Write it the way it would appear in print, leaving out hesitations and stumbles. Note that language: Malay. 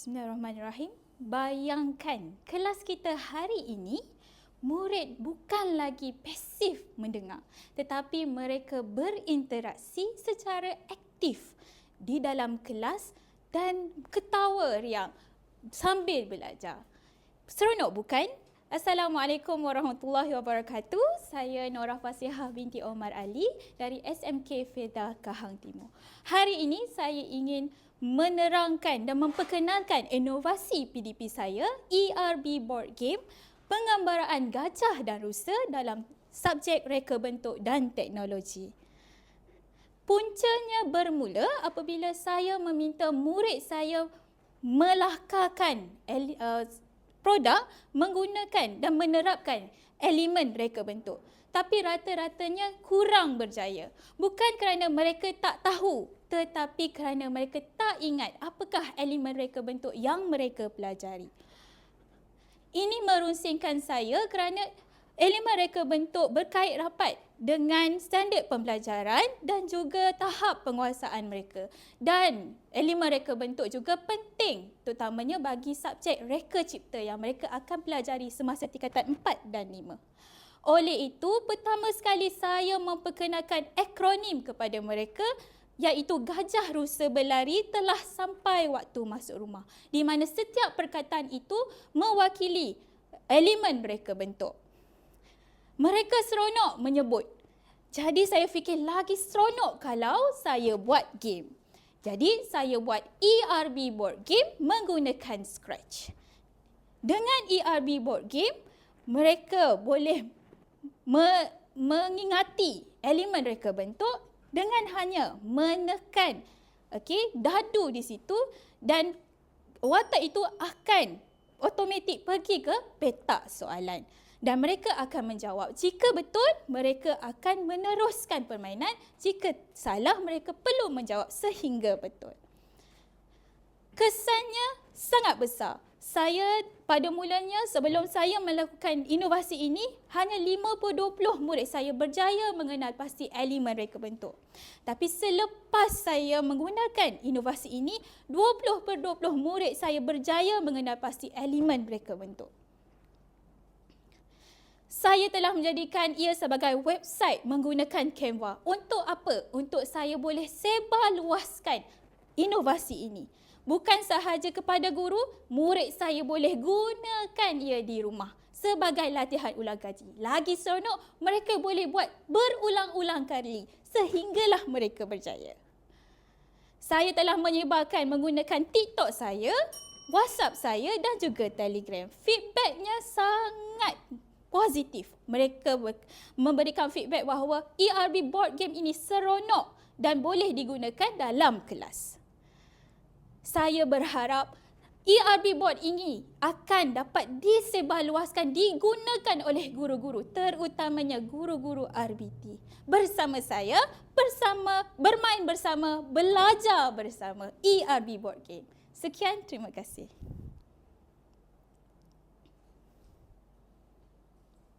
Bismillahirrahmanirrahim. Bayangkan kelas kita hari ini, murid bukan lagi pasif mendengar, tetapi mereka berinteraksi secara aktif di dalam kelas dan ketawa riang sambil belajar. Seronok bukan? Assalamualaikum warahmatullahi wabarakatuh. Saya Norah Fasihah binti Omar Ali dari SMK Fedah Kahang Timur. Hari ini saya ingin menerangkan dan memperkenalkan inovasi PDP saya, ERB Board Game, penggambaraan gajah dan rusa dalam subjek reka bentuk dan teknologi. Puncanya bermula apabila saya meminta murid saya melahkarkan produk menggunakan dan menerapkan elemen reka bentuk. Tapi rata-ratanya kurang berjaya. Bukan kerana mereka tak tahu, tetapi kerana mereka tak ingat apakah elemen reka bentuk yang mereka pelajari. Ini merunsingkan saya kerana elemen reka bentuk berkait rapat dengan standard pembelajaran dan juga tahap penguasaan mereka. Dan elemen reka bentuk juga penting, terutamanya bagi subjek reka cipta yang mereka akan pelajari semasa tingkatan 4 dan 5. Oleh itu, pertama sekali saya memperkenalkan akronim kepada mereka, iaitu gajah rusa berlari telah sampai waktu masuk rumah, di mana setiap perkataan itu mewakili elemen reka bentuk. Mereka seronok menyebut. Jadi saya fikir lagi seronok kalau saya buat game. Jadi saya buat ERB board game menggunakan Scratch. Dengan ERB board game, mereka boleh mengingati elemen reka bentuk dengan hanya menekan dadu di situ, dan watak itu akan automatik pergi ke petak soalan. Dan mereka akan menjawab. Jika betul, mereka akan meneruskan permainan. Jika salah, mereka perlu menjawab sehingga betul. Kesannya sangat besar. Saya pada mulanya, sebelum saya melakukan inovasi ini, hanya 5/20 murid saya berjaya mengenal pasti elemen reka bentuk. Tapi selepas saya menggunakan inovasi ini, 20/20 murid saya berjaya mengenal pasti elemen reka bentuk. Saya telah menjadikan ia sebagai website menggunakan Canva. Untuk apa? Untuk saya boleh sebarluaskan inovasi ini. Bukan sahaja kepada guru, murid saya boleh gunakan ia di rumah sebagai latihan ulang kaji. Lagi seronok, mereka boleh buat berulang-ulang kali sehinggalah mereka berjaya. Saya telah menyebarkan menggunakan TikTok saya, WhatsApp saya dan juga Telegram. Feedbacknya sangat positif. Mereka memberikan feedback bahawa ERB board game ini seronok dan boleh digunakan dalam kelas. Saya berharap ERB board ini akan dapat disebarluaskan, digunakan oleh guru-guru, terutamanya guru-guru RBT. Bersama saya, bermain bersama, belajar bersama ERB board game. Sekian, terima kasih.